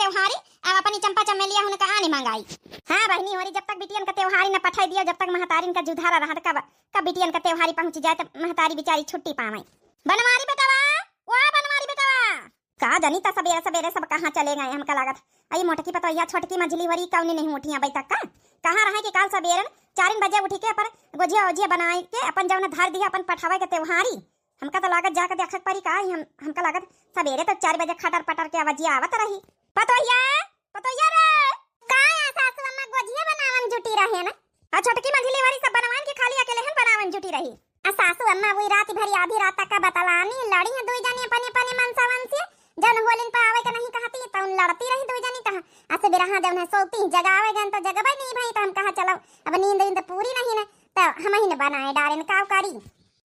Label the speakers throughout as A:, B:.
A: त्योहारी अब अपनी चंपा चमेलिया हुन का आने मंगाई। हां बहनी होरी जब तक बिटियन का त्योहारी न पठाई दियो जब तक महतारिन का जुधारा रहत कब बिटियन का त्योहारी पहुंच जाए त महतारी बेचारी छुट्टी पावे। बनवारी बेटवा ओ बनवारी बेटवा का जानी ता सवेरे सवेरे सब कहां चले गए हमका लागत आई मोटकी पतोहिया छोटकी मझली वरी कौने नहीं उठिया अभी तक का कहां रहे कि काल सवेरे 4 बजे उठ के अपन गोजिया ओजिया बनाए के अपन जौन धर दिया अपन पठावे के त्योहारी हमका तो लागत जाकर देखक परी का हमका लागत सवेरे तो 4 बजे खटर पटर के आवाजिया आवत रही। पतोहिया पतोहिया रे का सासू अम्मा गोजिया बनावन जुटी रहे ना आ छोटकी मझली वाली सब बनवान के खाली अकेले हन बनावन जुटी रही। आ सासू अम्मा वही रात भरी आधी रात तक का बतलानी लड़ी है दुई जानी अपने अपने मनसावन से जन होलिन पर आवे के नहीं कहती त उन लड़ती रही दुई जानी कहा आ से बिरहा जौन है सोती जगावे गन तो जगबे नहीं भाई त हम कहा चलो अब नींद पूरी नहीं ना त हम ही ने बनाए डारे काव कारी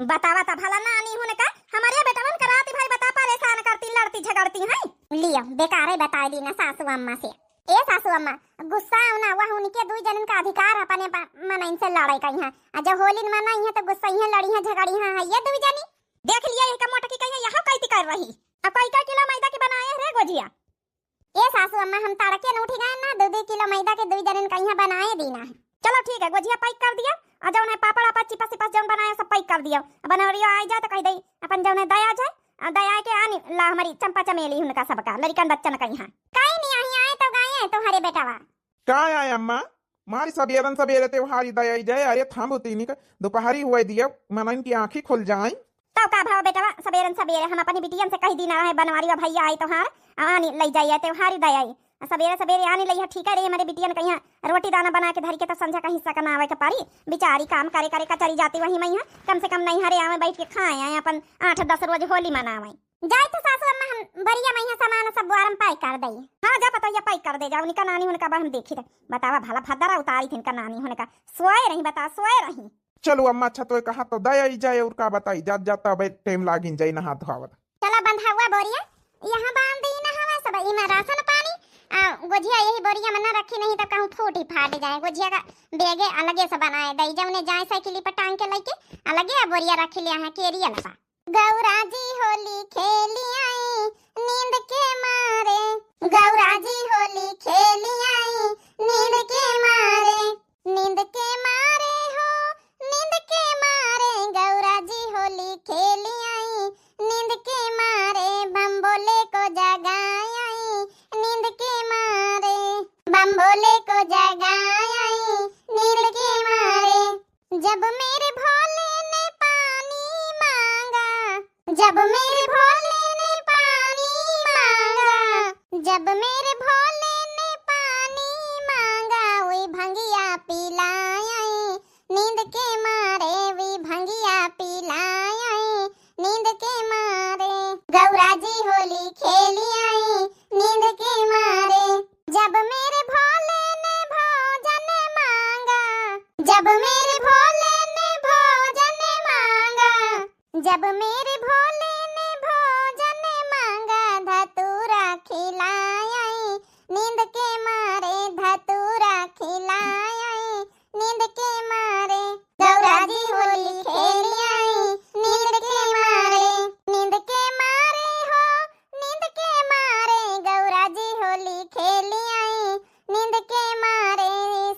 A: बतावा ता भला ना आनी होने का हमारे बेटवन कराती भाई बता परेशान करती लड़ती झगड़ती हैं लियो बेकार है बता दी ना सासू अम्मा से। ए सासू अम्मा गुस्सा ना वह उनके दुई जनन का अधिकार अपने मन इनसे लड़ाई कहीं है आ जब होलिन मनाई है तो गुस्सा ही लड़ी है झगड़ी है ये दुई जनी देख लिया ये का मोटकी कहीं यहां कैती कर रही अब कई किलो मैदा के बनाए रे गोजिया। ए सासू अम्मा हम तड़के न उठी गए ना 2 किलो मैदा के दुई जनन कहीं बनाए दीना है। चलो ठीक है गोजिया पैक कर दिया और जौन है पापड़ आपा चिपस चिपस जौन बनाया सब पैक कर दिया बनौरिया आ जाए तो कह दई अपन जौन है दया जाए दया के आनी ला हमारी चंपा चमेली हुनका सबका लड़कन बच्चन कहीं है काई नहीं आई आए तो गए तो हरे बेटावा
B: का आए अम्मा मारी सबेरन सबेरे त्योहारी दया जाए अरे थाम तीनी का दोपहरी हुए दिया मनन की आंखें खुल जाए
A: तो का भाव बेटावा सबेरन सबेरे हम अपनी बिटियन से कह दी ना है बनवारी भैया आई तो हार आनी ले जाइए त्योहारी दया सवेरे सवेरे आने लई ठीक है रे हमारे बिटियन कहीं रोटी दाना बना के धरी के तो संझा का हिस्सा करना आवे के पारी बेचारी काम करे करे कचरी जाती वही मैं कम से कम नहीं हरे आवे बैठ के खाए आए अपन 8-10 रोज होली मनावे जाए तो सासू अम्मा हम बरिया मैं सामान सब द्वारम पैक कर दई। हां जा पता ये पैक कर दे जाओ उनका नानी होने का हम देखी थे बतावा भला भद्दरा उतारी थी इनका नानी होने का सोए रही बता सोए रही।
B: चलो अम्मा अच्छा तो कहा तो दया ही जाए और का बताई जात जाता भाई टाइम लागिन जाई ना हाथ धोवत
A: चला बंधा हुआ बोरिया यहां बांध दी ना हवा सब इमा राशन पानी गोजिया यही बोरिया में न रखी नहीं तो कहूं फूटी फाट जाए गोजिया का बेगे अलगे से बनाए दई जौने जाए साइकिल पर टांग के लेके अलगे बोरिया रख लिया है केरिया लपा गौरा जी होली खेली आई नींद के मारे गौरा जी होली खेली आई नींद के मारे नींद के मारे हो नींद के मारे गौरा जी होली खेली आई नींद के मारे बम्बोले को जगाई आई नींद के मारे बम्बोले को जगाई आई नींद के मारे जब मेरे भोले ने पानी मांगा जब मेरे भोले ने पानी मांगा जब मेरे भोले ने पानी मांगा वही भंगिया पिलाई नींद के मारे वी भंगिया पिलाई नींद के मारे गौरा जी होली खेली आई नींद के मारे जब मेरे भोले ने भोजन मांगा जब मेरे भोले ने भोजन मांगा जब मेरे भोले ने भोजन मांगा धतूरा खिलाई नींद के मारे धतूरा खिलाई नींद के मारे गौरा जी होली खेली आई नींद के मारे हो नींद के मारे गौरा जी होली खेली आई नींद के मारे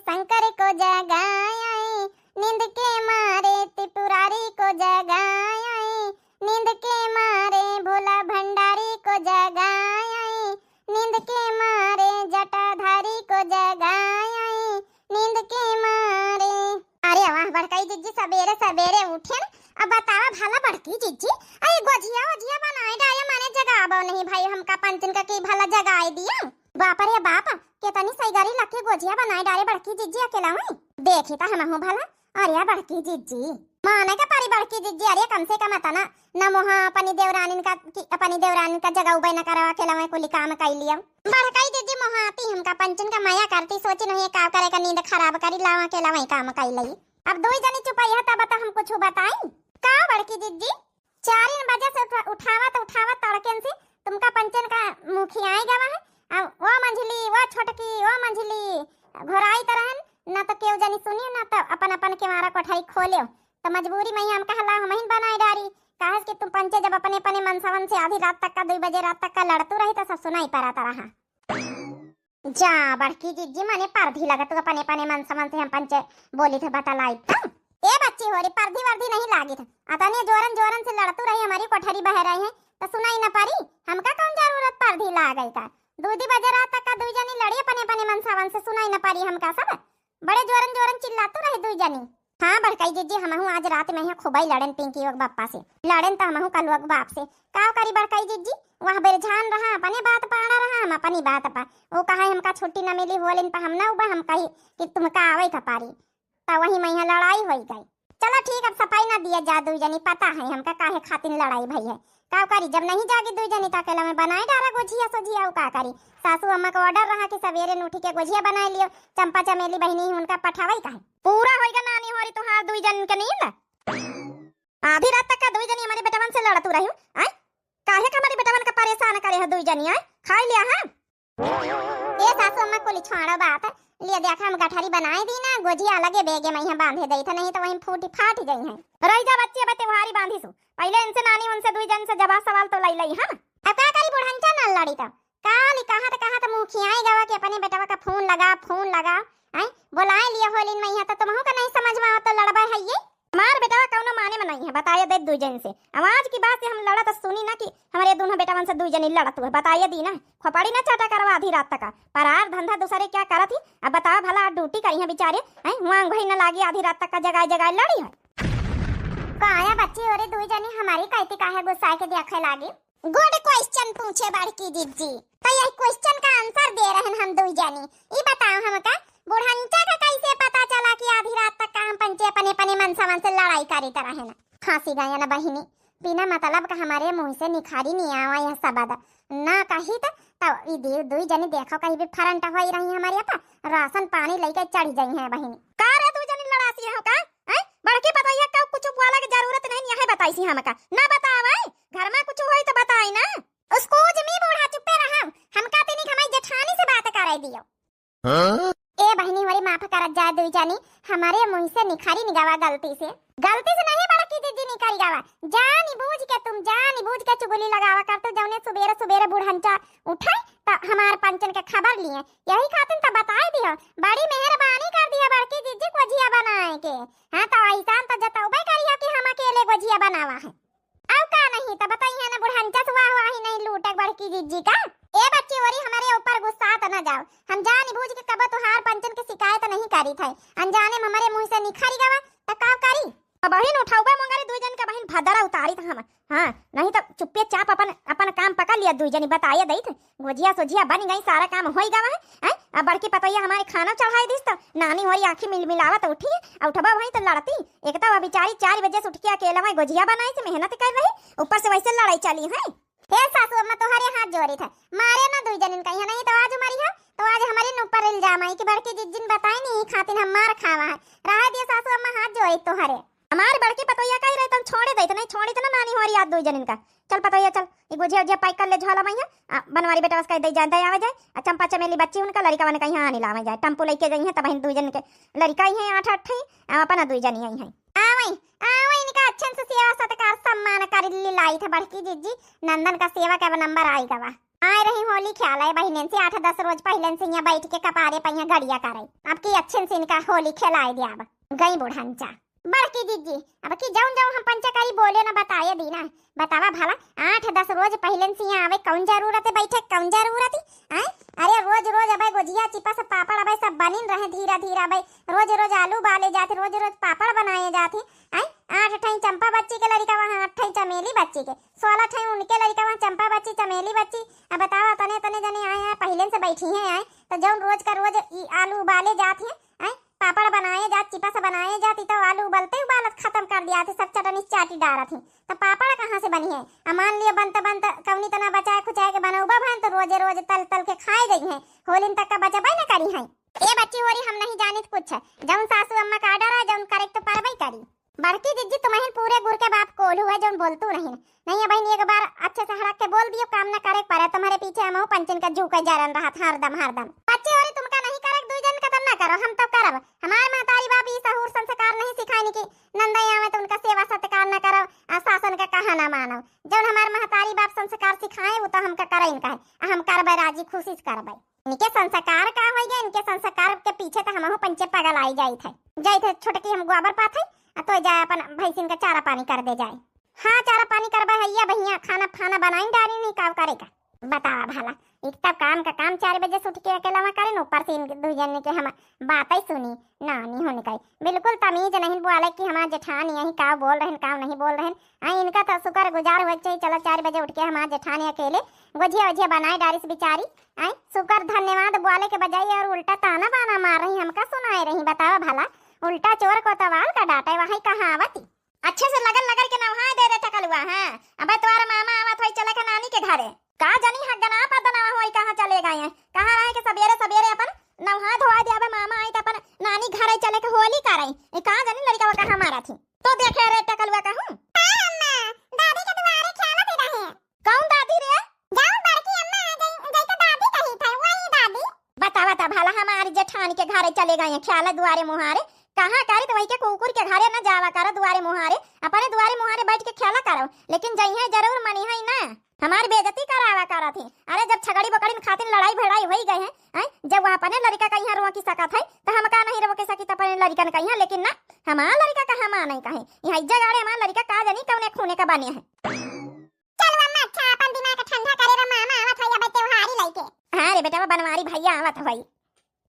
A: शंकर को जगाई आई नींद के मारे त्रिपुरारी को जगाई आई नींद के मारे भोला भंडारी को जगाई आई नींद के मारे जटाधारी को जगाई आई नींद के मारे। अरे वाह बड़काई जिज्जी सवेरे सवेरे उठे अब बतावा भला बड़की जिज्जी अरे गोजिया ओजिया बनाए डाले माने जगाबो नहीं भाई हमका पंचन का की भला जगाए दिया बाप रे बाप केतनी सही गाड़ी लके गोजिया बनाए डाले बड़की जिज्जी अकेला हुई देखी ता हम भला अरे बड़की जिज्जी माने का पारी बड़की जिज्जी अरे कम से कम तना न मोहा अपनी देवरानी का जगह उबे न करवा अकेला मैं कुली काम कर लिया बड़काई जिज्जी मोहा आती हमका पंचन का माया करती सोची नहीं का करे का नींद खराब करी लावा अकेला मैं काम कर लई अब दो जनी चुपाई है तब हम कुछ बताई का बड़की जिज्जी 4 बजे से उठावा तड़केन से तुमका पंचन का मुखिया आई गवा है वो मंझली वो छोटकी वो मंझली घोराई तरहन ना तो केव जानी सुनियो ना तो अपन अपन के मारा कोठाई खोलियो तो मजबूरी में हम कहला हम ही बनाई डारी काहे कि तुम पंचे जब अपने अपने मनसावन से आधी रात तक का 2 बजे रात तक का लड़तू रही तो सब सुनाई पड़ा रहा। जा बड़की जीजी मने पर्धी लगा तो अपने अपने मन समन से हम पंच बोली थे बतलाई तब ए बच्ची हो रही पर्धी वर्दी नहीं लागी था अतने जोरन जोरन से लड़तू रही हमारी कोठरी बह रही है तो सुनाई न पारी हमका कौन जरूरत पर्धी ला गई का दूधी बजे रात तक का दुई जनी लड़ी अपने अपने मन समन से सुनाई न पारी हमका सब बड़े जोरन जोरन चिल्लातू रहे दुई जनी। हाँ बड़काई जीजी हमहू आज रात में ही खूब ही लड़न पिंकी वक बापा से लड़न तो हमहू कल वक बाप से का करी बड़काई जीजी वहाँ बेरझान रहा अपने बात पाड़ा रहा हम अपनी बात पा वो कहा हमका छुट्टी न मिली होलिन पर हम ना उबा हम कही कि तुमका आवे था पारी तो वही में लड़ाई हो गई। चलो ठीक अब सफाई ना दिया जा दुई जनी पता है हमका काहे खातिर लड़ाई भई है का करी जब नहीं जागी दुई जनी ताकेला में बनाए डारा गोझिया सोझिया का करी सासू अम्मा को ऑर्डर रहा कि सवेरे उठी के गोझिया बना लियो चंपा चमेली बहनी उनका पठावई काहे पूरा होएगा नानी होरी तोहार दुई जन के नींद आधी रात तक का दुई जनी हमारे बेटवन से लड़तू रही आय काहे का हमारे बेटवन का परेशान करे है दुई जनी आय खाई लिया है ए सासू अम्मा को लिछवाड़ा बात है लिए देखा हम गठरी बनाए दी ना गोझिया अलगे बेगे में बांधे दई था नहीं तो वहीं फूटी फाट गई है रही जा बच्चे बते वहारी बांधी सु पहले इनसे नानी उनसे दुई जन से जवाब सवाल तो लई लई हम अब का करी बुढ़ंचा न लड़ी तो काली कहा तो मुंह खियाई गवा के अपने बेटवा का फोन लगा आई बुलाए लिया होलिन में तो तुमहू का नहीं समझ में आता लड़बा है ये हमार बेटवा कौनो माने में नहीं है बताइए दे दुई जन से आवाज की बात से हम लड़ा तो सुनी ना कि हमारे दोनों बेटवन से दुई जनी लड़त हुए बताइए दी ना खोपड़ी ना चाटा करवा आधी रात तक पर आर धंधा दूसरे क्या करा थी अब बताओ भला ड्यूटी करी है बेचारे हैं वहां घई न लागी आधी रात तक का जगह लड़ी है काया बच्ची और दुई जनी हमारी कहती काहे गुस्सा के देखे लागी गुड क्वेश्चन पूछे बड़की जीजी तो यही क्वेश्चन का आंसर दे रहे हैं हम दुई जनी ई बताओ हमका बुढ़ंचा का कैसे पता चला कि आधी रात तक का हम पंचे अपने अपने मन समन से लड़ाई करी तरह है ना फांसी गया ना बहिनी बिना मतलब का हमारे मुंह से निखारी नहीं आवा यह सबद ना कही तो दुई जनी देखो कहीं भी फरंट हो रही हमारे यहाँ राशन पानी लेके चढ़ गई है बहिनी का रे दुई जनी लड़ासी है का हैं बड़के बताइए का कुछ बोला की जरूरत नहीं है बताई सी हमका ना बतावे घर में कुछ होई तो बताई ना उसको जमी बूढ़ा चुप्पे रहा हम कहते नहीं हमारी जेठानी से बात कराई दियो ए बहनी हमारी माफ करत जाए दुई जानी हमारे मुंह से निखारी निगावा गलती से नहीं बड़की दीदी निखारी गावा जानी बूझ के तुम जानी बूझ के चुगली लगावा कर तो जौने सुबेरे सुबेरे बुढ़ंचा उठाई तो हमार पंचन के खबर लिए यही खातिर तो बताए दियो बड़ी मेहरबानी कर दिया बड़की दीदी गोझिया बनाए के हां तो ऐसान तो जतौबे करिया कि हम अकेले गोझिया बनावा है अब का नहीं तो बताइए ना बुढ़ंचा सुवा हुआ ही नहीं लूटक बड़की दीदी का ए बच्ची ओरी हमारे ऊपर गुस्सा तो न जाओ हम जानी बूझ के कब तुहार पंचन की शिकायत नहीं करी थे अनजाने में हमारे मुंह से निखारी गवा तो का करी बहन उठाऊबे मंगारी दुई जन का बहन भदरा उतारी था हम हां नहीं तो चुप्पे चाप अपन काम पका लिया दुई जनी बताइए दई थे गोजिया सोजिया बन गई सारा काम होई गवा है अब बड़की पतैया हमारे खाना चढ़ाई दिस तो नानी होरी आंखी मिलावत उठी उठबा वही तो लड़ती एक तो बेचारी 4 बजे से उठ के अकेला वही गोजिया बनाई से मेहनत कर रही ऊपर से वैसे लड़ाई चली है हे सासू अम्मा तुम्हारे हाथ जोड़ी था मारे ना दुई जन कहीं नहीं तो आज हमारी है तो आज हमारे ऊपर इल्जाम आई कि बड़की जिज्जिन बताई नहीं खातिर हम मार खावा है रहा दिया सासू अम्मा हाथ जोड़ी तुम्हारे हमारे बड़की पतोया कही रही तुम छोड़े दे तो नहीं छोड़ी तो ना नानी हमारी याद दुई जन का चल पतोया चल ये गुजिया उजिया पैक कर ले झोला मैया बनवारी बेटा उसका दे जाए आवे जाए चंपा चमेली बच्ची उनका लड़का बने कहीं आने लावे जाए टम्पू लेके गई है तब दुई जन के लड़का ही है 8 अपना दुई जन ही है आवई इनका अच्छे से सेवा सत्कार सम्मान कर लाई था बड़की जिज्जी नंदन का सेवा का नंबर आई गवा आए रही होली ख्याल है बहन से 8-10 रोज पहले से यहाँ बैठ के कपारे पहिया गड़िया करे अब की अच्छे से इनका होली खिलाई दिया अब गई बुढ़ंचा बड़की दीदी अब की जाऊं हम पंचकारी बोले ना बताए दी ना बतावा भला 8-10 रोज पहले से यहाँ आवे कौन जरूरत है बैठे कौन जरूरत है अरे रोज अब गुजिया चिपा सब पापड़ अब सब बनिन रहे धीरा अब रोज आलू बाले जाते रोज पापड़ बनाए जाते 8 ठाई चंपा बच्ची के लड़का वहाँ 8 ठाई चमेली बच्ची के 16 ठाई उनके लड़का वहाँ चंपा बच्ची चमेली बच्ची अब बताओ तने जने आए पहले से बैठी हैं तो जौन रोज का रोज आलू उबाले जाते हैं पापड़ बनाए जात चिपा से बनाए जाती तो आलू उबलते उबालत खत्म कर दिया थे सब चटनी चाटी डारा थी तो पापड़ कहाँ से बनी है मान लिया बनता कवनी तना बचाए खुचाए के बनौबा भान तो रोज तल के खाए गई है होलिन तक का बचा न करी है ये बच्ची होरी हम नहीं जानित कुछ जौन सासू अम्मा का डरा जौन करेक्ट तो परबई करी बड़की जिज्जी तुम्हें पूरे गुड़ के बाप कोल्हू है जौन बोलतू नहीं बहन एक बार अच्छे से हड़क के बोल दियो काम ना करे पर तुम्हारे पीछे हम पंचन का जू का जरन रहा था हरदम बच्चे और तुमका नहीं करक दुई जन का ना करो हम तो करब हमारे महतारी बाप ई सहूर संस्कार नहीं सिखानी कि नंदैया में तो उनका सेवा सत्कार ना करो शासन का कहा ना मानो जौन हमारे महतारी बाप संस्कार सिखाए वो तो हमका करे इनका है हम करबे राजी खुशी से करबे इनके संस्कार का हो गया, इनके संस्कार के पीछे तो हमहु पंचे पागल आई जाई थे छोटकी हम गोबर पाथे तो जाए अपन भैंसिन का चारा पानी कर दे जाए। हाँ चारा पानी करबा हैया भैया, खाना खाना बनाई डाली नहीं काव करेगा बता भला। एक तब काम का काम 4 बजे से उठ के अकेला में करे, ऊपर से इनके 2 जन के हम बात ही सुनी नानी होने का बिल्कुल तमीज नहीं बोले कि हमारा जेठानी यही काव बोल रहे काव नहीं बोल रहे। आई इनका तो शुक्र गुजार हो चाहिए, चलो 4 बजे उठ के हमारा जेठानी अकेले गुजिया वजिया बनाए डारिस बेचारी। आई शुक्र धन्यवाद बोले के बजाय और उल्टा ताना बाना मार रही, हमका सुनाए रही बतावा भला। उल्टा चोर को तवाल का डांटे वही कहाँ आवती। अच्छे से लगन लगन के नहाए दे रहे टकलुआ। हाँ अब तुम्हारा मामा आवत होई चले के नानी के घरे, का जानी हगना पदना होई कहां चले गए हैं, कहां रहे के सवेरे सवेरे अपन नहा धोआ देबे मामा आई त अपन नानी घरे चले के होली करे। ए का जानी लड़का कहां मारा थी तो देखे रे टकलुआ कहूं। हां अम्मा दादी के दुआरे खेलत रहे। कौन दादी रे? जाऊं बड़की अम्मा जई तो दादी कही था वही दादी। बता बता भला हमारी जेठानी के घरे चले गए हैं ख्याल दुआरे मुहारे, कहां करे तो वही के कुकुर के घरे न जावा करो दुआरे मुहारे, अपने दुआरे मुहारे बैठ के खेला करो, लेकिन जई है जरूर मनी है ना हमारी बेइज्जती करावा करा थी। अरे जब छगड़ी बकड़ी खातिर लड़ाई भिड़ाई होई गए हैं, जब वहां अपने लड़का का यहाँ रोवा की सकत है तो हम का नहीं रोके सकी तो अपने लड़का ने कही, लेकिन ना हमारा लड़का का हम नहीं कहे यहाँ इज्जत गाड़े हमारा लड़का का जानी कौने खूने का बने है। चलो अम्मा अच्छा अपन दिमाग ठंडा करे रे मामा आवत है अब त्योहारी लइके। हां रे बेटा बनवारी भैया आवत होई।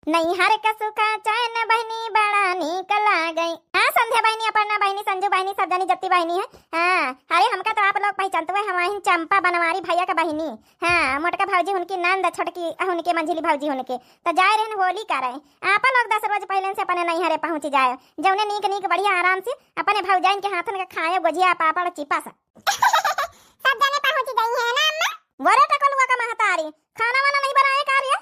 A: नहीं हर कसु का चैन बहनी बड़ा नीक लागई। हाँ संध्या बहनी अपर्णा बहनी संजू बहनी सब जनी जत्ती बहनी है। हाँ अरे हमका तो आप लोग पहचानते हुए हमारी चंपा बनवारी भैया का बहनी। हाँ मोटका भाजी उनकी नंद छोटकी उनके मंझिली भाजी उनके तो जाए रहन होली का रहे। आप लोग 10 रोज पहले से अपने नहीं हरे पहुंच जाए जौने नीक नीक बढ़िया आराम से अपने भौजाइन के हाथन का खाए गुजिया पापड़ चिपा सा सब जने पहुंच गई है ना अम्मा। वरे टकलुआ का महतारी खाना वाना नहीं बनाए कार्य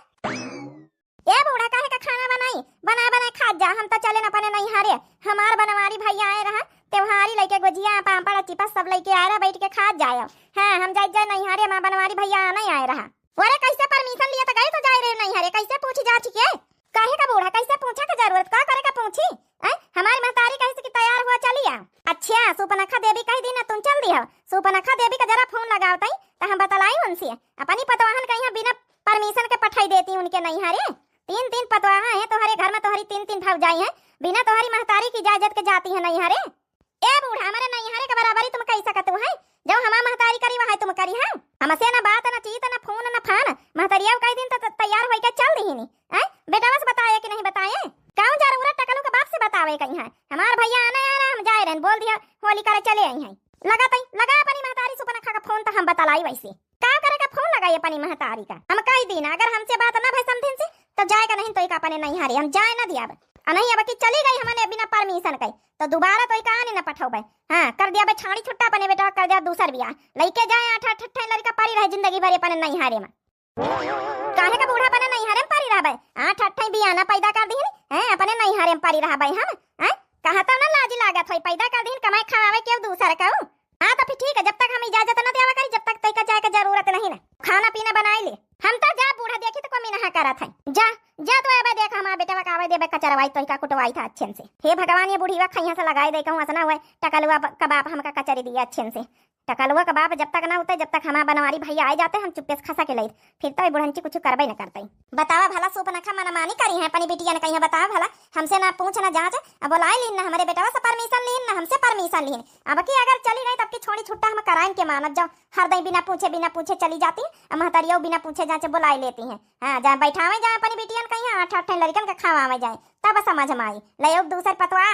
A: ए बूढ़ा काहे का खाना बनाई बना खा जा। हम तो चले न अपने नहीं हारे हमार बनवारी भैया आए रहा त्योहारी लेके गुजिया पापड़ चिपा सब लेके आए रहा बैठ के खा जाए। हां हम जाए नहीं हारे मां बनवारी भैया नहीं आए रहा। अरे कैसे परमिशन लिया तो गए तो जाए रे नहीं हारे कैसे पूछ जा छिके काहे का बूढ़ा कैसे पूछा का जरूरत का करे का पूछी हमारी महतारी कैसे की तैयार हुआ चलिए। अच्छा सुपनखा देवी कह दी ना तुम चल दी हो सुपनखा देवी का जरा फोन लगाओ तई तो हम बतलाई उनसे अपनी पतवाहन कहीं बिना परमिशन के पठाई देती उनके नहीं हारे 3 पतवाहा है तुम्हारे घर में तुम्हारी 3 भौजाई है बिना तुम्हारी महतारी की इजाजत के जाती है नहीं हारे। ए बूढ़ा हमारे नहीं हारे के बराबरी तुम कह सकत हो है जो हमार महतारी करी वहां तुम करी है हमसे ना बात ना चीत ना फोन ना फान महतरिया कई दिन तो तैयार होई के चल दी नहीं बेटा बस बताए कि नहीं बताए कौन जरूरत टकलू के बाप से बतावे कहीं है हमार भैया आना आ रहा हम जाए रहन बोल दिया होली करे चले आई है लगा अपनी महतारी सुपनखा का फोन तो हम बतलाई वैसे का करे का फोन लगाई अपनी महतारी का हम कह दी ना अगर हमसे बात ना भाई समझिन से तो जाएगा नहीं तो एक अपने नहीं हारे हम जाए ना दिया नहीं अब की चली गई हमने बिना परमिशन के तो दोबारा तो कहानी न पठाओ। हां कर दिया छाड़ी छुट्टा अपने बेटा कर दिया दूसर बिया लेके जाए 8 लड़का पारी रहे जिंदगी भर अपने नहीं हारे में काहे का बूढ़ा अपने नहीं हारे में पारी रहबे 8 बिया ना पैदा कर दी है अपने नहीं हारे में पारी रहबे हम कहा तो ना लाज लागत होई पैदा कर दी कमाई खावे के दूसर का। हां तो फिर ठीक है जब तक हम इजाजत ना देवा करी जब तक तई का जाए का जरूरत नहीं ना खाना पीना बनाई ले हम तो जा बूढ़ा देखी तो कोई ना करा था जा तो अब देख हमारा बेटा का आवे देबे कचरवाई तो का कुटवाई था अच्छे से। हे भगवान ये बूढ़ीवा खैया से लगाई दे कहूं असना हुए टकलुआ कबाब हमका कचरी दिया अच्छे से टकलुआ कबाब जब तक ना होता जब तक हमारा बनवारी भैया आ जाते हम चुपके से खसा के लई फिर तो बुढ़ंची कुछ करबे न करते। बतावा भला सुपनखा मनमानी करी है अपनी बिटिया ने कहीं बतावा भला हमसे ना पूछ ना जांच अब बोलाई लीन ना हमारे बेटा से परमिशन लीन ना हमसे परमिशन लीन अब की अगर चली गई तब की छोड़ी छुट्टा हम कराएं के मानत जाओ हर दई बिना पूछे चली जाती महतरिया बिना पूछे जांच बुलाई लेती हैं। हां जा बैठावे जाए अपनी बिटिया ने कहीं 8 लड़कन का खावावे जाए तब समझ में आई ले दूसर पतवा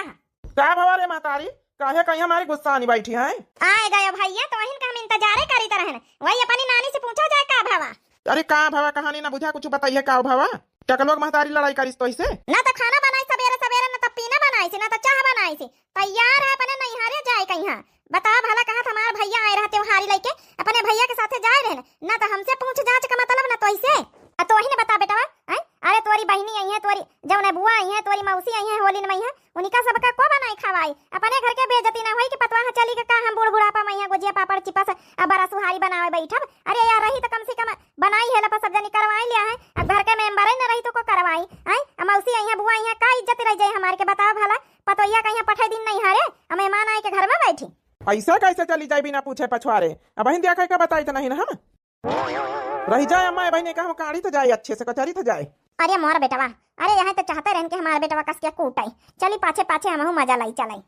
B: का भवा रे महतारी काहे कहीं हमारी गुस्सा नहीं बैठी है
A: आए गए भैया तो वहीं का हम इंतजार करी तरह वही अपनी नानी से पूछो जाए का भावा।
B: अरे का भवा कहानी ना बुझा कुछ बताइए का भवा टकलोग महतारी लड़ाई करिस तो इसे
A: ना तो खाना बनाई सवेरे ना तो पीना बनाई से ना तो चाह बनाई से तैयार है अपने नहीं हारे जाए कहीं बता भला कहा हमारा भैया आए रहा त्योहारी लेके अपने भैया के साथे जाए रहे ना तो हमसे पूछ जांच का मतलब ना तो इसे तो वही ने बता बेटा अरे तोरी बहनी आई है तोरी जब ने बुआ आई है तोरी मौसी आई है होली में है उनका सबका को बनाई खवाई अपने घर के बेइज्जती ना होई कि पतवा चली के का हम बूढ़ बुढ़ापा में है गुजिया पापड़ चिपा से अब बड़ा सुहारी बनावे बैठब। अरे यार रही तो कम से कम बनाई है लपा सब जनी करवाई लिया है अब घर के मेंबर ही ना रही तो को करवाई मौसी आई है बुआ आई है का इज्जत रह जाए हमारे के बताओ भला पतोइया कहीं पठाई दिन नहीं हारे मेहमान आए के घर में बैठी
B: ऐसा कैसे चली जाए बिना पूछे पछवारे अब हिंदिया कह के बताई तो नहीं ना हम रह जाए अम्मा बहने का हम काढ़ी तो जाए अच्छे से कचहरी तो जाए।
A: अरे मोर बेटवा, अरे यहाँ तो चाहते रहन के हमारे बेटवा कस के कूटाई। चली पाछे पाछे हमहू मजा लाई चलाई।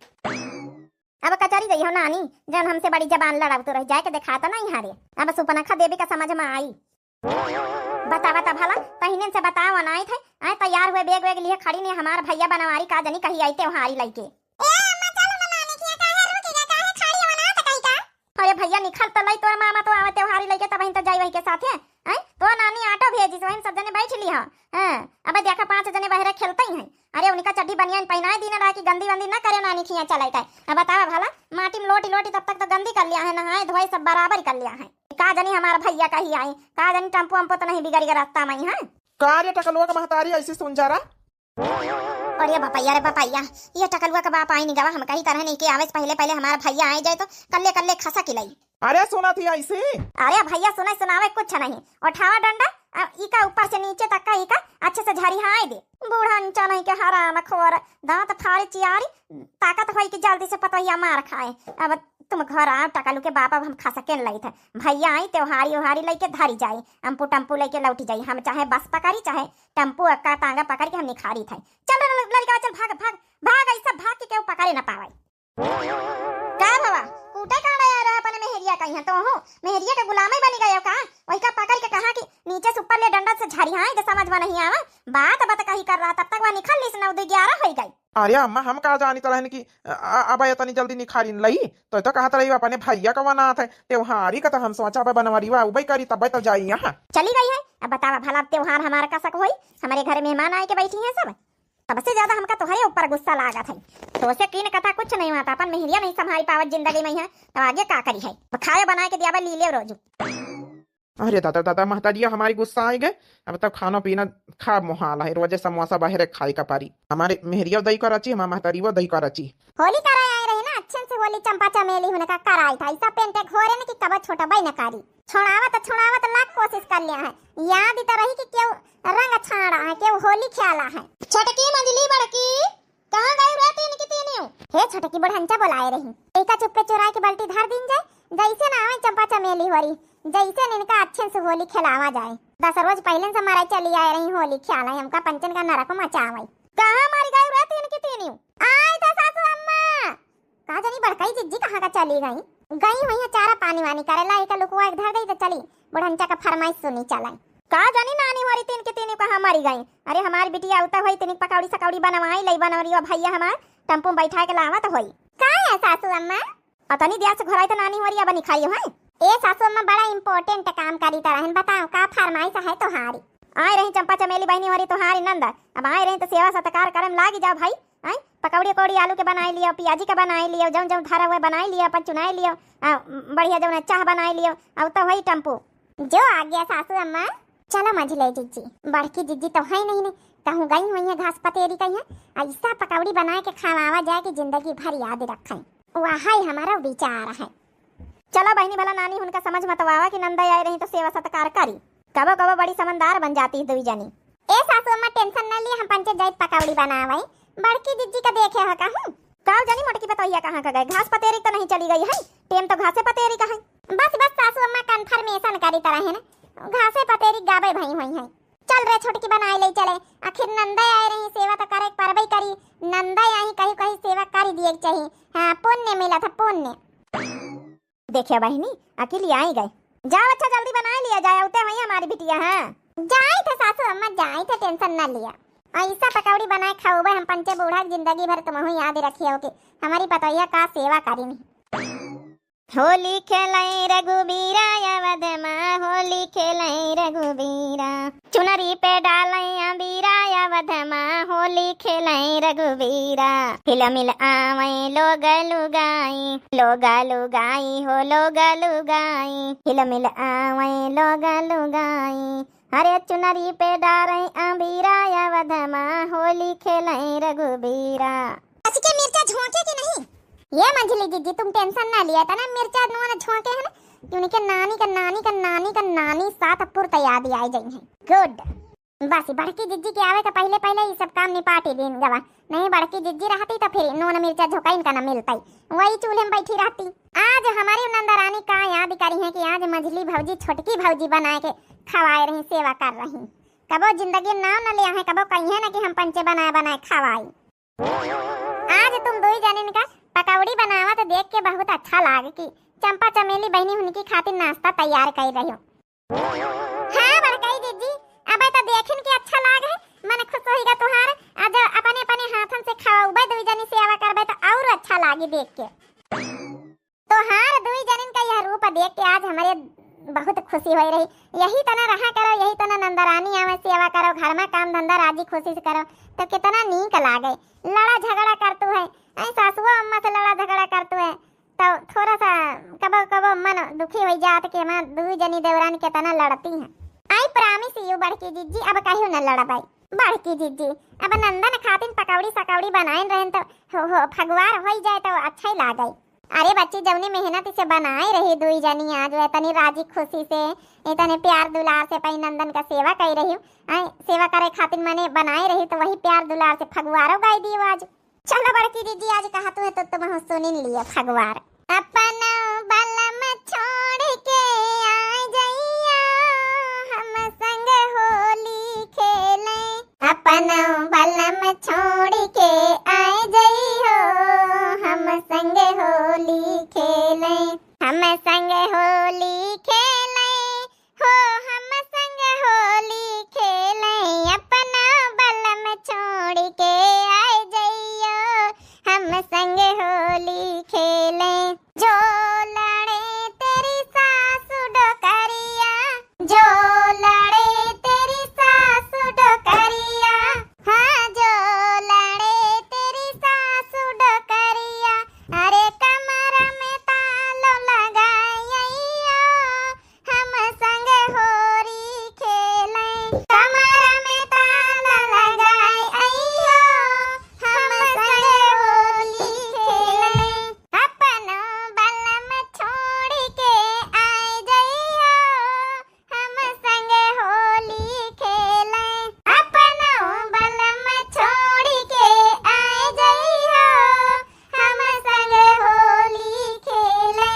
A: अब कचहरी जइहो नानी, जन हमसे बड़ी जबान लड़ाव तो रह जाए के दिखाता नहीं हारे। अब सुपनखा देवी का समझ में आई। बता बता भला पहिने से बताओ अनाई थे आए तैयार हुए बेग वेग लिए खड़ी ने हमार भैया बनवारी का जनी कही आई त्योहारी लइके। अरे भैया निखल तो लई तोर मामा तो आवे त्योहारी लइके तब तो जाई वही के साथे हैं। तो नानी ऑटो भेजी सो हम सब जने बैठ ली हां। अब देखा 5 जने बाहर खेलते ही हैं। अरे उनका चड्डी बनियान पहनाए दिन रहा कि गंदी वंदी ना करे नानी खिया चलाता है। अब बतावा भला माटी में लोटी लोटी तब तक तो गंदी कर लिया है, नहाए धोए सब बराबर कर लिया है। का जनी हमारा भैया का ही आई, का जनी टम्पो अम्पो तो नहीं बिगड़ गया रास्ता में है।
B: कार्य टकलुआ का महतारी ऐसी सुन जा रहा।
A: और ये बपैया रे बपैया, ये टकलुआ का बाप आई नहीं गवा हम कहीं तरह नहीं के आवे पहले पहले हमारा भैया आए जाए तो कल्ले कल्ले खसा खिलाई।
B: अरे सुना थी ऐसी।
A: अरे भैया सुना सुनावे कुछ नहीं, उठावा डंडा इका ऊपर से नीचे तक का इका अच्छे से झरी हाय दे। बूढ़ा नीचा नहीं के हराम खोर दांत फाड़े चियारी ताकत होई कि जल्दी से पतोहिया मार खाए। अब तुम घर आओ टकलू के बाप, अब हम खा सकें लई थे भैया आई त्योहारी उहारी लेके धरी जाए, अम्पू टम्पू लेके लौटी जाई। हम चाहे बस पकड़ी चाहे टम्पू अक्का तांगा पकड़ के हम निखारी थे। चल लड़का चल भाग भाग भाग, ऐसा भाग के केहू पकड़े ना पावे। का भवा कूटे का रहा अपने मेहरिया का यहाँ तो हो मेहरिया का गुलाम ही बनी गयो का। वही का पकड़ के कहा कि नीचे से ऊपर ले डंडा से झरी हां जो समझ में नहीं आवा। बात बता कही कर रहा तब तक वह निकल ली 9-11 हो गई।
B: अरे अम्मा हम कहा जानी तरह की अब इतनी जल्दी निखारी लई तो कहता रही अपने भैया का बना था त्योहारी का तो हम सोचा बनवारी वा उबई करी तब तो जाई यहाँ
A: चली गई है। अब बतावा भला त्योहार हमारा कसक होई, हमारे घर मेहमान आए के बैठी हैं सब। सबसे ज्यादा हमका तुम्हारे ऊपर गुस्सा लागा था। तो से कीन कथा कुछ नहीं आता, अपन मेहरिया नहीं संभाल पावत जिंदगी में है तो आगे का करी है। खाए बना के दिया ली ले रोज।
B: अरे दादा दादा महतारिया हमारी गुस्सा आ गए। अब तक खाना पीना खा मुहाल है, रोजे समोसा बाहर खाई का पारी। हमारे मेहरिया दही कर रची, हमारे महतारी वो दही कर रची।
A: होली कराए आए रहे ना अच्छे से, होली चंपा चमेली होने का कराई था। ऐसा पेंटे घोरे ने कि कब छोटा भाई न कारी छोड़ावत लाख कोशिश कर लिया है। याद इतना रही कि क्यों रंग छाड़ा है, क्यों होली खेला है। छोटकी मंजली बड़की कहां गई रहती इनकी तीनियो? हे छोटकी बढ़ंचा बुलाए रही, एका चुप्पे चुराए के बाल्टी धर दिन जाए जैसे ना आवे चंपा चमेली होरी जैसे इनका अच्छे से होली खिलावा जाए। 10 रोज पहले से हमारा चली आ रही होली खेला हमका पंचन का नरक मचावे। कहां मारी गई रहती इनकी तीनियो? आई था सासू अम्मा। का जानी बड़काई जिज्जी कहां का चली गई वही चारा पानी वानी करेला एक लुकवा एक धर गई तो चली बुढ़ंचा का फरमाइश सुनी चलाई। का जानी नानी हमारी तीन के तीन कहां मरी गई। अरे हमारी बिटिया उतर हुई तीन पकौड़ी सकौड़ी बनवाई लई बनवरी भैया हमार टम्पू बैठा के लावा तो होई। का है सासू अम्मा? अतनी दिया से घराई तो नानी हमारी बनी खाई है। ए सासू अम्मा बड़ा इंपॉर्टेंट काम करी तरह बताओ का फरमाइश है तोहारी? आए रही चंपा चमेली बहनी हमारी तोहारी नंदा, अब आए रही तो सेवा सत्कार करम लागी जाओ भाई। आई पकौड़ी कोड़ी आलू के बनाई लियो, पियाजी का बनाई लियो, जौन जौन धरा हुआ बनाई लियो, अपन चुनाई लियो, बढ़िया जौन चाह बनाई लियो। अब तो वही टम्पू जो आ गया सासू अम्मा। चलो मझले जिज्जी बड़की जिज्जी तो है नहीं कहूँ गई हुई है घास पतेरी कही है। ऐसा पकौड़ी बना के खावा जाए कि जिंदगी भर याद रखें, वही हमारा विचार है। चलो बहनी भला नानी उनका समझ मतवावा कि नंदा आई रही तो सेवा सत्कार करी, कबो कबो बड़ी समझदार बन जाती दुई जनी। ए सासू अम्मा टेंशन न लिए, हम पंचे जाइत पकौड़ी बनावे। बड़की जिज्जी का देखे है कहूं काव जानी मोटकी पतोहिया कहां का गए। घास पतेरी तो नहीं चली गई है, टेम तो घासे पतेरी का है। बस सासू अम्मा कंफर्मेशन करी तरह है ना, घासे पतेरी गाबे भई हुई है। चल रे छोटकी बनाई ले चले, आखिर नंदा आए रही सेवा तो करे परबई करी। नंदा आई कहीं कहीं सेवा करी दिए चाहिए। हाँ पुण्य मिला था पुण्य। देखिए बहनी अकेली आई गए, जाओ अच्छा जल्दी बना लिया जाए उते वही हमारी बिटिया है। जाई थे सासू अम्मा जाई थे, टेंशन न लिया। ऐसा पकौड़ी बनाए खाओ हम पंचे बूढ़ा जिंदगी भर तुम याद रखियो कि हमारी पतोहिया का सेवा करी। होली खेलाई रघुबीरा अवध मां, होली खेलाई रघुबीरा चुनरी पे डालाई अबीरा अवध मां, होली खेलाई रघुबीरा हिल मिल आवे लोग लुगाई, लोग लुगाई हो लोग लुगाई, हिल मिल आवे लोग लुगाई। अरे चुनरी पे डालाई अबीरा अवध मां, होली खेलाई रघुबीरा। के मिर्चा झोंके कि नहीं? ये मंझली जीजी तुम टेंशन ना लिया था ना, मिर्चा नोना झोंके है ना क्यों के नानी का नानी का नानी का नानी साथ पुरता याद आई जाई है। गुड बस बड़की जिज्जी के आवे तो पहले पहले ये सब काम निपाटी दिन गवा, नहीं बड़की जिज्जी रहती तो फिर नोना मिर्चा झोंका इनका ना मिलता ही, वही चूल्हे में बैठी रहती। आज हमारी नंदा रानी का याद करी है कि आज मंझली भौजी छोटकी भौजी बनाए के खवाए रही, सेवा कर रही। कबो जिंदगी नाम न लिया है, कबो कहिए ना कि हम पंचे बनाए बनाए खवाई। आज तुम दो ही जनिन का पकौड़ी बनावा तो देख के बहुत अच्छा लागे कि चंपा चमेली बहनी उनकी खातिर नाश्ता तैयार कर रही हो। हाँ बड़कई दीदी, अब तो देखिन के अच्छा लागे, मन खुश होइगा तुहार। आज अपने अपने हाथन से खाओबे, दुई जनी सेवा करबे तो और अच्छा लागी देख के। तो हार दुई जनिन का यह रूप देख के आज हमारे बहुत खुशी हो रही। यही तना रहा करो, यही तना नंदरानी आवे सेवा करो, घर में काम धंधा राजी खुशी से करो तो कितना नीक लागे। लड़ा झगड़ा करतू है, ऐ सासुआ अम्मा से लड़ा झगड़ा करतू है तो थोड़ा सा कबो कबो मन दुखी हो जात के मां दुई जनी देवरानी के तना लड़ती हैं। आई प्रॉमिस यू बड़की जीजी अब कहियो न लड़बाई। बड़की जीजी अब नंदन खातिन पकौड़ी सकौड़ी बनाइन रहन तो फगवार हो जाए तो अच्छा ही लागई। अरे बच्ची जवनी मेहनत से बनाई रही दुई जनी, आज इतनी राजी खुशी से इतने प्यार दुलार से पई नंदन का सेवा कर रही हूँ। सेवा करे खातिर मैंने बनाई रही तो वही प्यार दुलार से फगवारो गाई दियो आज। चलो बड़की दीदी आज कहा तू है तो तुम सुनिन लिया फगवार। अपना बलम छोड़ के आ जइया, हम संग होली खेले। अपना बलम छोड़ के आ जइयो, हम संग होली खेले। हम संग होली खेले हो, हम संग होली खेले। अपना बलम छोड़ के आ जइयो, हम संग होली खेले। जो लड़े तेरी सासु डोकरिया, जो लड़े तेरी सासु डोकरिया, हाँ जो लड़े तेरी सासु डोकरिया। अरे कमर में तालो लगाइयो, हम संग होली खेले। कमर में तालो लगाइयो, हम संग होली खेले। अपनो बलम छोड़ के आ जइयो, हम संग होली खेले। अपनो बलम छोड़ के आ जइयो, हम संग होली खेले।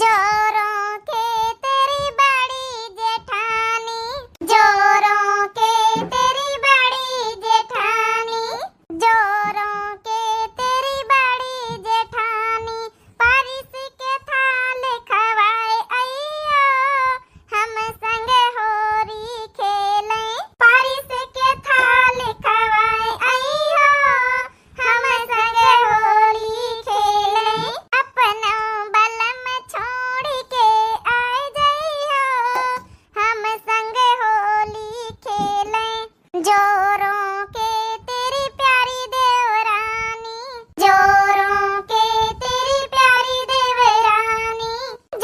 A: जोरों के तेरी बड़ी जेठानी, जोरों के तेरी बड़ी जेठानी, जोरों के तेरी बड़ी जेठानी। परिस के थाल खवाए अइयो, हम संग होली खेले। परिस के थाल खवाए अइयो, हम संग होली खेले। अपनो बलम छोड़ के आ जइयो, हम संग होली खेले। जोरों के तेरी प्यारी देवरानी, जोरों के तेरी प्यारी देवरानी,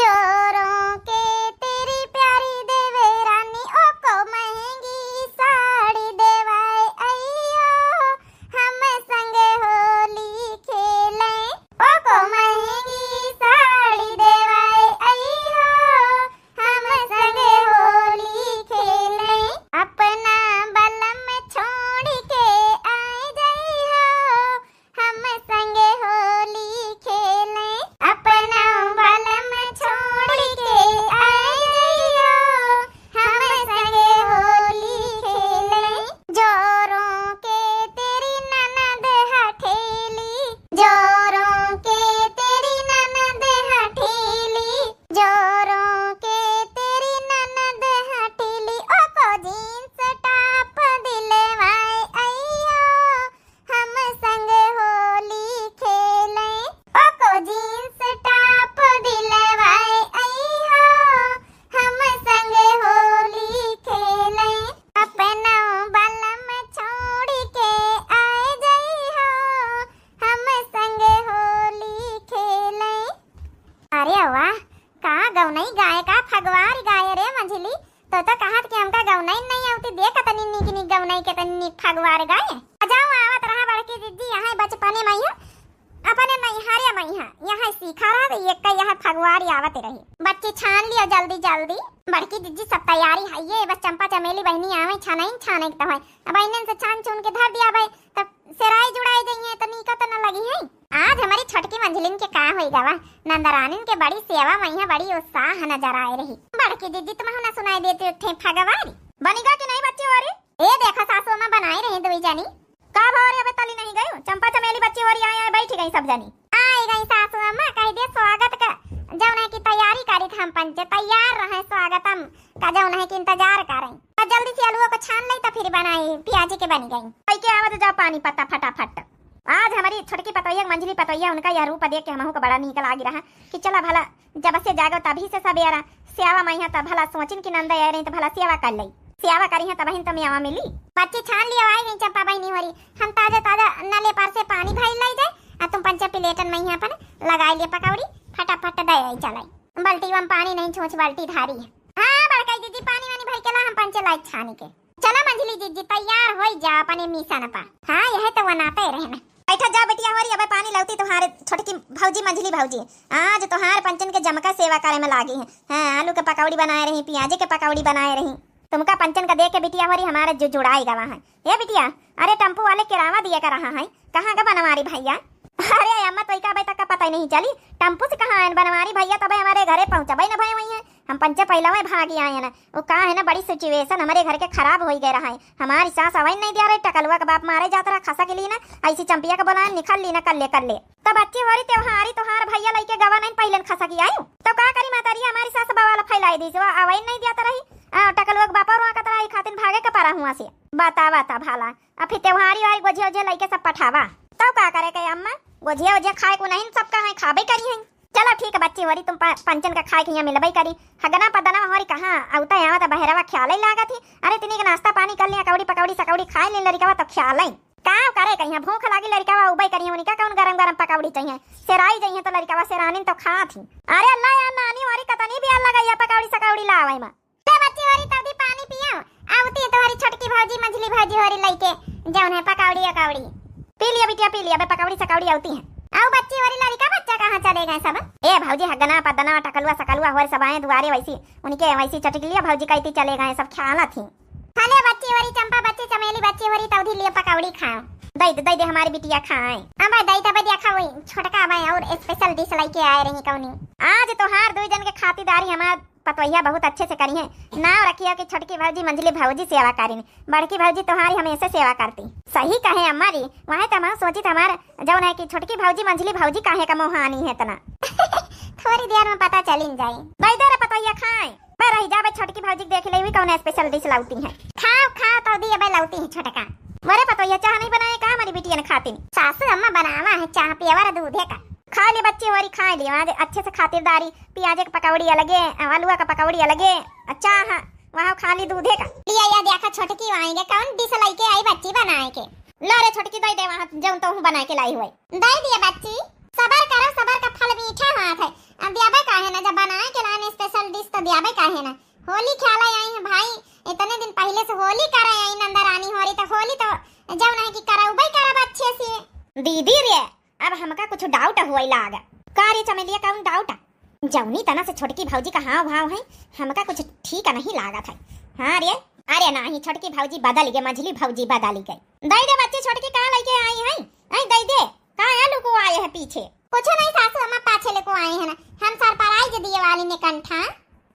A: जोरों के तेरी प्यारी देवरानी। ओ को महंगी साड़ी देवाए अइयो, हम संग होली खेले। ओ को महंगी साड़ी देवाए अइयो, हम संग होली खेले। अपना बलम छोड़ के आ जइयो, हम संग होली खेले। अपना बलम छोड़ के आ जइयो, हम संग होली खेले। जोरों के तेरी ननद हठेली, जोरों के तेरी ननद हठेली, जोरों के तेरी ननद हठेली। ओ को जीन्स टॉप दिलवाए अइयो, हम संग होली खेले। ओ को जीन्स टॉप दिलवाए अइयो, हम संग होली खेले। अपना बलम छोड़ के आ जइयो, हम संग होली खेले। अरे वाह, का गौनई गाय का फगवार गाय रे मंझली। तो कहत कि हमका गौनई नहीं आउती, देख तनी निक निक गौनई के तनी निक फगवार गाय। जाओ आवत रहा बड़की दीदी, यहाँ बचपने मैया अपने मैहारे मैया यहाँ सीखा रहा तो एक का यहाँ फगवार आवत रही। बच्ची छान लिया जल्दी जल्दी। बड़की दीदी सब तैयारी है, ये बस चंपा चमेली बहनी आवे छाने तो है। अब इनन से छान चुन के धर दिया भाई, तब सेराई जुड़ाई गई है तो नीका तो न लगी है। आज हमारी छोटकी मंझलिन के का होई गवा नंदरानिन के बड़ी सेवा मैया बड़ी उत्साह नजर आए रही। बड़की दीदी तुम्हें ना सुनाई देती उठे फगवारी बनेगा कि नहीं बच्ची वारी? ए देखा सासू अम्मा बनाई रही दुई जानी का भारे अबे तली नहीं गई चंपा चमेली बच्ची वारी आए बैठ गई सब जानी आई गई सासू अम्मा कह दे स्वागत का जौन है की तैयारी करी हम पंचे तैयार रहे स्वागतम का जौन है की इंतजार करें तो जल्दी से आलू को छान ली तो फिर बनाई प्याजी के बन गई कई के आवत जा पानी पत्ता फटाफट। आज हमारी छोटकी पतोइया मंझली पतोइया उनका यह रूप देख के हमहू को बड़ा नीक लागी रहा कि चला भला जब से जागो तभी से सब यारा सेवा मैया तब भला सोचिन की नंदा आ रही तो भला सेवा कर ली सेवा करी है तब ही तो मेवा मिली बच्ची छान लिया आई गई चंपा बहनी हो रही हम ताजा ताजा नले पर से पानी भर लाई जाए आ तुम पंचे प्लेटन में यहाँ पर लगाई लिए पकौड़ी फटाफट दे आई चलाई बाल्टी में पानी नहीं छोच बाल्टी धारी है। हाँ बड़काई दीदी पानी वानी भर के ला हम पंचे लाई छानी के चला मंझली दीदी तैयार हो जा अपने मिशन पा। हाँ यह तो बनाते रहना बैठा जा बेटिया हमारी अब पानी लाती तुम्हारे छोटकी भौजी मंझली भौजी आज तुम्हारे पंचन के जमका सेवा करे में लागी है। हाँ आलू के पकौड़ी बनाए रही प्याजे के पकौड़ी बनाए रही तुमका पंचन का देख के बिटिया हमारी हमारे जो जुड़ाई गवा है ये बिटिया अरे टम्पू वाले किरावा दिया कर रहा है कहाँ का बनवारी भैया? अरे अम्मा तो का का पता ही नहीं चली टम्पू से कहाँ है बनवारी भैया तब हमारे घरे पहुंचा भाई ना भाई वही है हम पंचे पहला में भागी आए ना वो कहा है ना बड़ी सिचुएशन हमारे घर के खराब हो गए रहा है हमारी सास अवैन नहीं दिया रहे टकलुआ का बाप मारे जाता रहा खसा के लिए ना ऐसी चंपिया का बोला निकल ली ना कर ले तब अच्छी हो रही त्योहारी तुहार भैया लइके गवा नहीं पहले खसा की आयु तो का करी मातारी हमारी सास बावाला फैलाई दी अवैन नहीं दिया रही टकलुआ के बापा रुआ कतरा खातिर भागे के पारा हुआ से बता भाला अब फिर त्योहारी वारी गोझे ओझे लइके सब पठावा तब का करे के अम्मा गोझिया ओझिया खाए को नहीं सबका है खाबे करी है। चलो ठीक है बच्ची होरी तुम पंचन का खाए के यहाँ मिलबई करी हगना पदना हमारी कहाँ औता यहाँ तो बहरवा ख्याल ही लागा थी अरे तिनी का नाश्ता पानी कर लिया कौड़ी पकौड़ी सकौड़ी खाए ले लड़का तो ख्याल ही का करे कहीं भूख लागी लड़का उबई करी उनका कौन गरम गरम पकौड़ी चाहिए सेराई चाहिए तो लड़का सेरानी तो खा थी। अरे अल्लाह यार नानी हमारी कतनी भी अल्लाह गई पकौड़ी सकौड़ी लावे में बच्ची होरी तभी पानी पिया आवती है तुम्हारी छोटकी भौजी मंझली भौजी होरी लइके जौन है पकौड़ी अकौड़ी पी लिया बिटिया पी लिया पकौड़ी सकौड़ी आती है। आओ बच्ची वाली लड़का बच्चा कहाँ चले गए सब? ए भौजी हगना पदना टकलुआ सकलुआ होर सब आए दुआरे वैसी उनके वैसी चटकलिया भौजी कहती चले गए सब ख्याल थी खाले बच्ची वाली चंपा बच्ची चमेली बच्ची वाली तौधी लिए पकौड़ी खाओ दई दे हमारी बिटिया खाए अब दई तब देखा वही छोटका भाई और स्पेशल डिश लेके आए रही कौनी आज तोहार दो जन के खातिरदारी हमार पतोहिया बहुत अच्छे से करी है नाव रखिया कि छोटकी भौजी मंझली भौजी सेवा करी बड़की भौजी तुम्हारी हमेशा सेवा करती सही कहे अम्मा री वहाँ तमा सोची हमारे जौन है कि छोटकी भौजी मंझली भौजी काहे का मोहानी है तना थोड़ी देर में पता चल जाए बैदर पतोहिया खाए मैं रही जावे छोटकी भौजी देख ले कौन स्पेशल डिश लाती है खाओ तो दी अब लाती है छोटका मरे पतोहिया चाह नहीं बनाए का हमारी बिटिया ने खाती सासू अम्मा बनावा है चाह पियावा दूधे का खा ले बच्चे वारी खा ली आज अच्छे से खातिरदारी प्याज की पकौड़ी अलगे आलूआ का पकौड़ी अलगे अच्छा हाँ वहाँ खा ली दूधे का लिया या देखा छोटकी आएंगे कौन डिश लेके आई बच्ची बनाए के ला रे छोटकी दे दे वहाँ जब तो हूँ बना के लाई हुई दे दिए बच्ची सबर करो सबर का फल मीठा हाथ है अब दियाबे काहे ना जब बनाए के लाने स्पेशल डिश तो दियाबे काहे ना होली खेला आई है भाई इतने दिन पहले से होली कर आई नंदा रानी हो रही तो होली तो जब नहीं की करा उबई करा अच्छे से दीदी रे अब हमका कुछ डाउट हुआ लागा कार्य चमेलिया कौन डाउट जौनी तना से छोटकी भौजी का हाव भाव है हमका कुछ ठीक नहीं लागा था। हाँ रे अरे नहीं छोटकी भौजी बदल गई मंझली भौजी बदल गई दई दे बच्चे छोटकी कहाँ लेके आई है आई दई दे कहाँ आलू को आए है पीछे कुछ नहीं सासू अम्मा पाछे लेको आए है ना हम सरप्राइज दिए वाली ने कंठा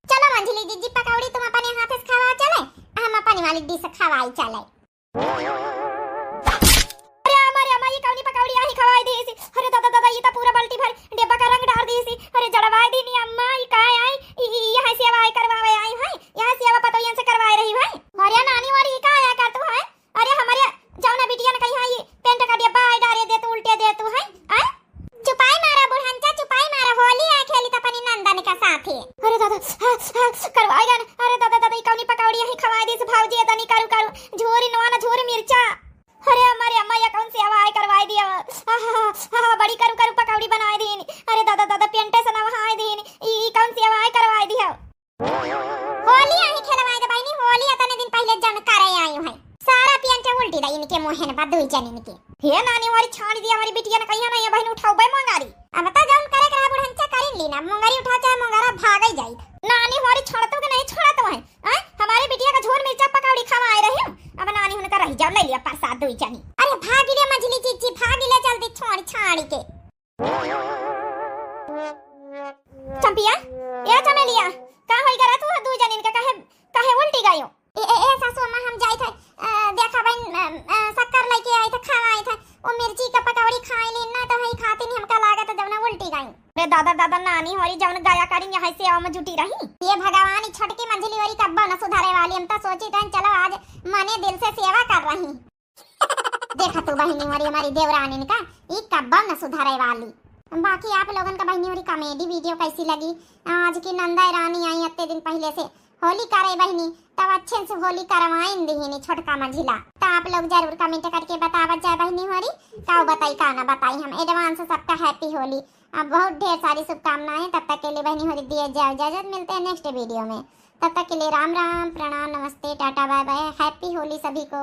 A: चलो मंझली दीदी पकौड़ी तुम अपने हाथ से खवा चले हम अपनी वाली डिश खवाई चले पकौड़ी आई खवाई दी सी अरे दादा ये तो पूरा बाल्टी भर डिब्बा का रंग डाल दी सी अरे जड़वाई दी नी अम्मा ये काय आई यहां सेवा आई करवावे आई है यहां सेवा पतोयन से करवाए रही है अरे नानी वाली का आया कर तू है अरे हमारे जौना बिटिया ने कही है ये पेंट का डिब्बा आई डारे दे तू उल्टे दे तू है आ चुपाई मारा बुढ़ंचा चुपाई मारा होली आ खेली त अपनी नंदन का साथ है अरे दादा करवाएगा अरे दादा ये कौनी पकौड़ी आई खवाई दी सी भौजी तनी करू झोरी नवाना झोरी मिर्चा अरे हमारे अम्मा या कौन सेवा आई करवाई दिया बड़ी करू पकौड़ी बनाई दी अरे दादा पेंटे से ना वहां आई दी ई कौन सेवा आई करवाई दिया होली आई खेलवाई दे भाई नी होली तने दिन पहले जन करे आई है सारा पेंटे उल्टी दई इनके मुंह ने बदुई जन इनके हे नानी वाली छाड़ दी हमारी बिटिया ने कहिया नहीं बहन उठाओ बे मंगारी अब त जौन करे करा बुढ़ंचा करिन ली ना मंगारी उठा चाहे मंगारा भाग ही जाई नानी हमारी छोड़ तो कि नहीं छोड़ा तो है हमारी बिटिया का झोर मिर्चा पकौड़ी खवाए रही अब नानी हुन कर रही जाओ ले लिया प्रसाद दुई जानी अरे भागी ले मंझली चीची भागी ले जल्दी छोड़ छाड़ी के बानी होरी जौन गया करी यहाँ से आओ में जुटी रही। ये भगवान छटकी मंझली होरी कब्बा न सुधारे वाली, हम तो सोची था चलो आज मने दिल से सेवा कर रही। देखा तू बहनी होरी हमारी देवरानी का ये कब्बा न सुधारे वाली। बाकी आप लोगन का बहनी होरी कॉमेडी वीडियो कैसी लगी? आज की नंदा रानी आई इतने दिन पहले से होली करे बहनी, तब अच्छे से होली करवाइन दीनी छोटका मंझिला। तो आप लोग जरूर कमेंट करके बतावत जाए बहनी होरी का बताई का ना बताई। हम एडवांस सबका हैप्पी होली, अब बहुत ढेर सारी शुभकामनाएं। तब तक के लिए बहनी होरी दिए जाओ इजाजत, मिलते हैं नेक्स्ट वीडियो में। तब तक के लिए राम राम, प्रणाम, नमस्ते, tata, bye bye, happy Holi सभी को।